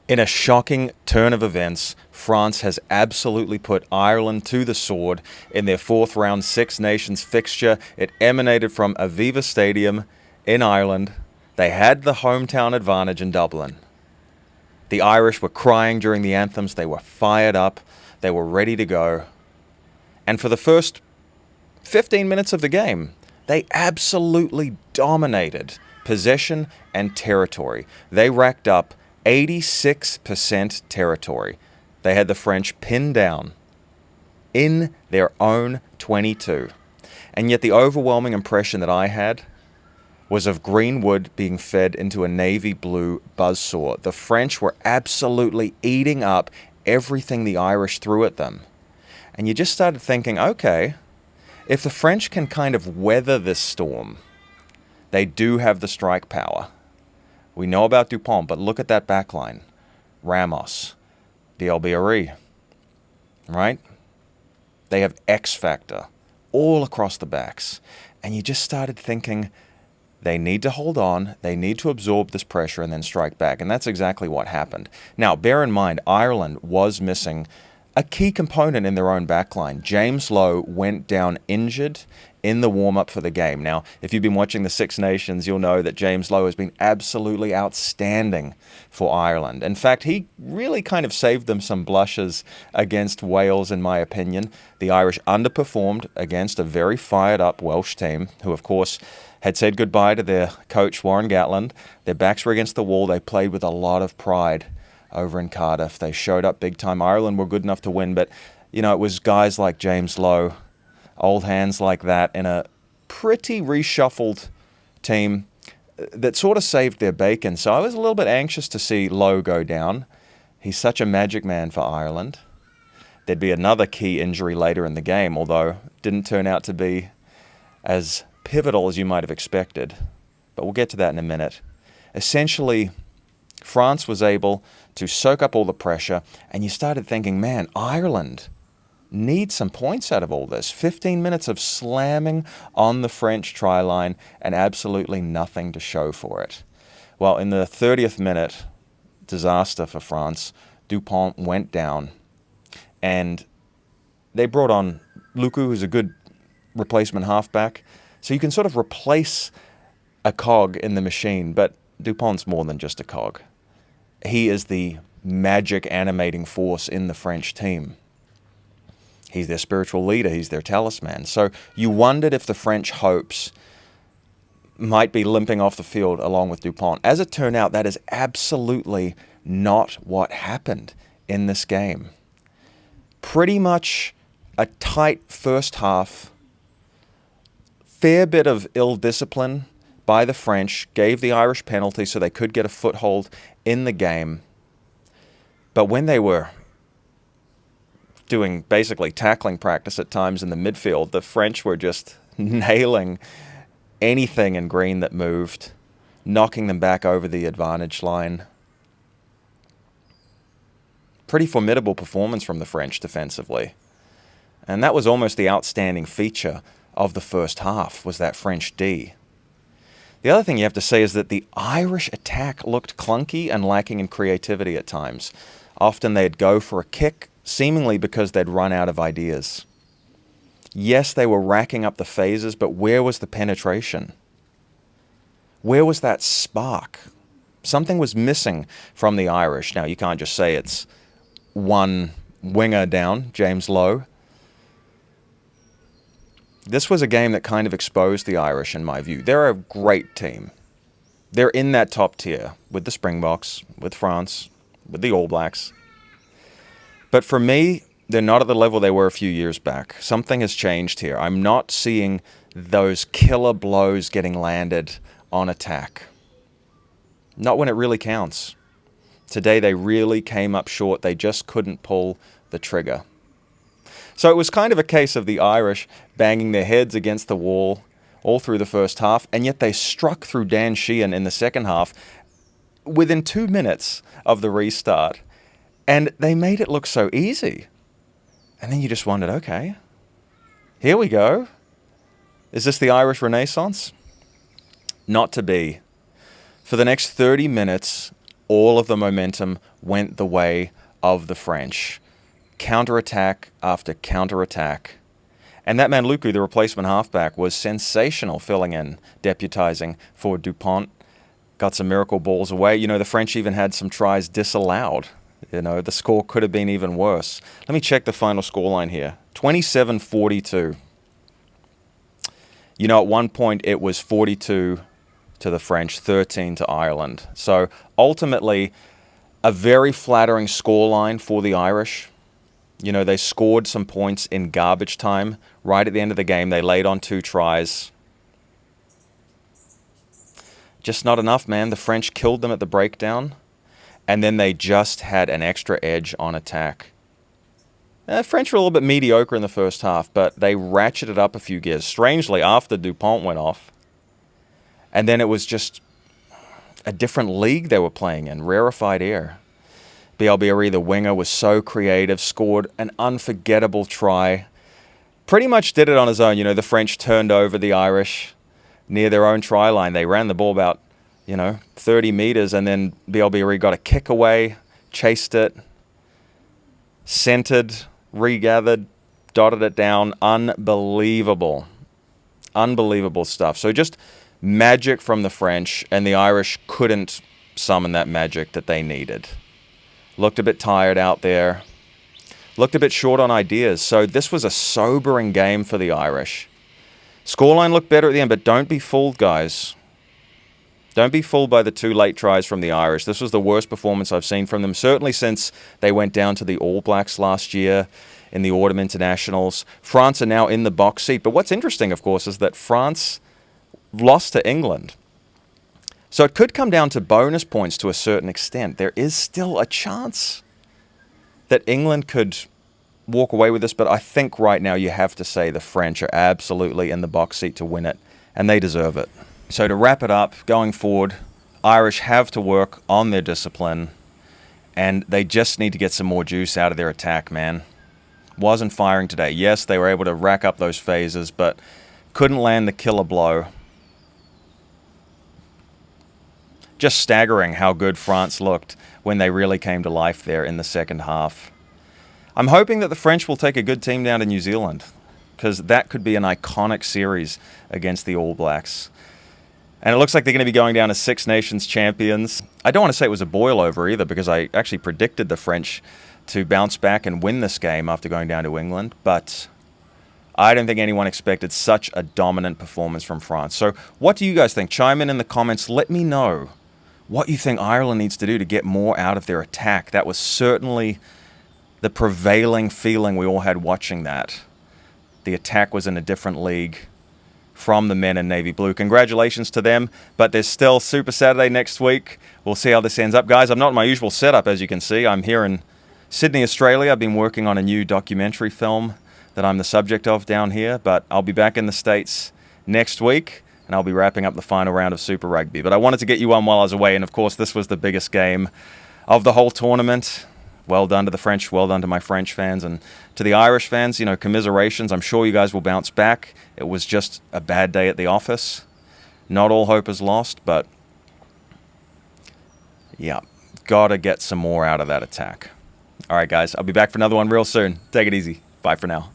In a shocking turn of events, France has absolutely put Ireland to the sword in their fourth round Six Nations fixture. It emanated from Aviva Stadium in Ireland. They had the hometown advantage in Dublin. The Irish were crying during the anthems. They were fired up. They were ready to go. And for the first 15 minutes of the game, they absolutely dominated possession and territory. They racked up 86% territory. They had the French pinned down in their own 22. And yet the overwhelming impression that I had was of green wood being fed into a navy blue buzzsaw. The French were absolutely eating up everything the Irish threw at them. And you just started thinking, okay, if the French can kind of weather this storm, they do have the strike power. We know about Dupont, but look at that backline. Ramos, DLBRE, right? They have X factor all across the backs. And you just started thinking, they need to hold on, they need to absorb this pressure and then strike back. And that's exactly what happened. Now, bear in mind, Ireland was missing a key component in their own backline. James Lowe went down injured in the warm-up for the game. Now, if you've been watching the Six Nations, you'll know that James Lowe has been absolutely outstanding for Ireland. In fact, he really kind of saved them some blushes against Wales, in my opinion. The Irish underperformed against a very fired-up Welsh team, who, of course, had said goodbye to their coach, Warren Gatland. Their backs were against the wall. They played with a lot of pride over in Cardiff. They showed up big time. Ireland were good enough to win, but, you know, it was guys like James Lowe, old hands like that, in a pretty reshuffled team that sort of saved their bacon. So I was a little bit anxious to see Lowe go down. He's such a magic man for Ireland. There'd be another key injury later in the game, although it didn't turn out to be as pivotal as you might have expected. But we'll get to that in a minute. Essentially, France was able to soak up all the pressure, and you started thinking, man, Ireland needs some points out of all this. 15 minutes of slamming on the French try line and absolutely nothing to show for it. Well, in the 30th minute, disaster for France, Dupont went down, and they brought on Luku, who's a good replacement halfback. So you can sort of replace a cog in the machine, but Dupont's more than just a cog. He is the magic animating force in the French team. He's their spiritual leader. He's their talisman. So you wondered if the French hopes might be limping off the field along with Dupont. As it turned out, that is absolutely not what happened in this game. Pretty much a tight first half, fair bit of ill discipline by the French, gave the Irish penalty so they could get a foothold in the game. But when they were doing basically tackling practice at times in the midfield, the French were just nailing anything in green that moved, knocking them back over the advantage line. Pretty formidable performance from the French defensively. And that was almost the outstanding feature of the first half, was that French D. The other thing you have to say is that the Irish attack looked clunky and lacking in creativity at times. Often they'd go for a kick, seemingly because they'd run out of ideas. Yes, they were racking up the phases, but where was the penetration? Where was that spark? Something was missing from the Irish. Now, you can't just say it's one winger down, James Lowe. This was a game that kind of exposed the Irish, in my view. They're a great team. They're in that top tier with the Springboks, with France, with the All Blacks. But for me, they're not at the level they were a few years back. Something has changed here. I'm not seeing those killer blows getting landed on attack. Not when it really counts. Today they really came up short. They just couldn't pull the trigger. So it was kind of a case of the Irish banging their heads against the wall all through the first half, and yet they struck through Dan Sheehan in the second half within 2 minutes of the restart. And they made it look so easy. And then you just wondered, okay, here we go. Is this the Irish Renaissance? Not to be. For the next 30 minutes, all of the momentum went the way of the French. Counterattack after counterattack. And that man, Luku, the replacement halfback, was sensational filling in, deputizing for Dupont. Got some miracle balls away. You know, the French even had some tries disallowed. You know, the score could have been even worse. Let me check the final scoreline here. 27-42. You know, at one point it was 42 to the French, 13 to Ireland. So ultimately, a very flattering scoreline for the Irish. You know, they scored some points in garbage time. Right at the end of the game, they laid on 2 tries. Just not enough, man. The French killed them at the breakdown. And then they just had an extra edge on attack. French were a little bit mediocre in the first half, but they ratcheted up a few gears. Strangely, after Dupont went off. And then it was just a different league they were playing in, rarefied air. BLBRE, the winger, was so creative, scored an unforgettable try. Pretty much did it on his own. You know, the French turned over the Irish near their own try line. They ran the ball about, 30 meters, and then BLBRE got a kick away, chased it, centered, regathered, dotted it down. Unbelievable. Unbelievable stuff. So just magic from the French, and the Irish couldn't summon that magic that they needed. Looked a bit tired out there. Looked a bit short on ideas. So this was a sobering game for the Irish. Scoreline looked better at the end, but don't be fooled, guys. Don't be fooled by the 2 late tries from the Irish. This was the worst performance I've seen from them, certainly since they went down to the All Blacks last year in the Autumn Internationals. France are now in the box seat. But what's interesting, of course, is that France lost to England. So it could come down to bonus points to a certain extent. There is still a chance that England could walk away with this, but I think right now you have to say the French are absolutely in the box seat to win it, and they deserve it. So to wrap it up, going forward, Irish have to work on their discipline, and they just need to get some more juice out of their attack, man. Wasn't firing today. Yes, they were able to rack up those phases, but couldn't land the killer blow. Just staggering how good France looked when they really came to life there in the second half. I'm hoping that the French will take a good team down to New Zealand, because that could be an iconic series against the All Blacks. And it looks like they're going to be going down as Six Nations champions. I don't want to say it was a boil-over either, because I actually predicted the French to bounce back and win this game after going down to England, but I don't think anyone expected such a dominant performance from France. So what do you guys think? Chime in the comments. Let me know what you think Ireland needs to do to get more out of their attack. That was certainly the prevailing feeling we all had watching that. The attack was in a different league from the men in navy blue. Congratulations to them, but there's still Super Saturday next week. We'll see how this ends up. Guys, I'm not in my usual setup, as you can see. I'm here in Sydney, Australia. I've been working on a new documentary film that I'm the subject of down here, but I'll be back in the States next week, and I'll be wrapping up the final round of Super Rugby. But I wanted to get you on while I was away, and of course this was the biggest game of the whole tournament. Well done to the French, well done to my French fans, and to the Irish fans, commiserations. I'm sure you guys will bounce back. It was just a bad day at the office. Not all hope is lost, but yeah, gotta get some more out of that attack. All right, guys, I'll be back for another one real soon. Take it easy. Bye for now.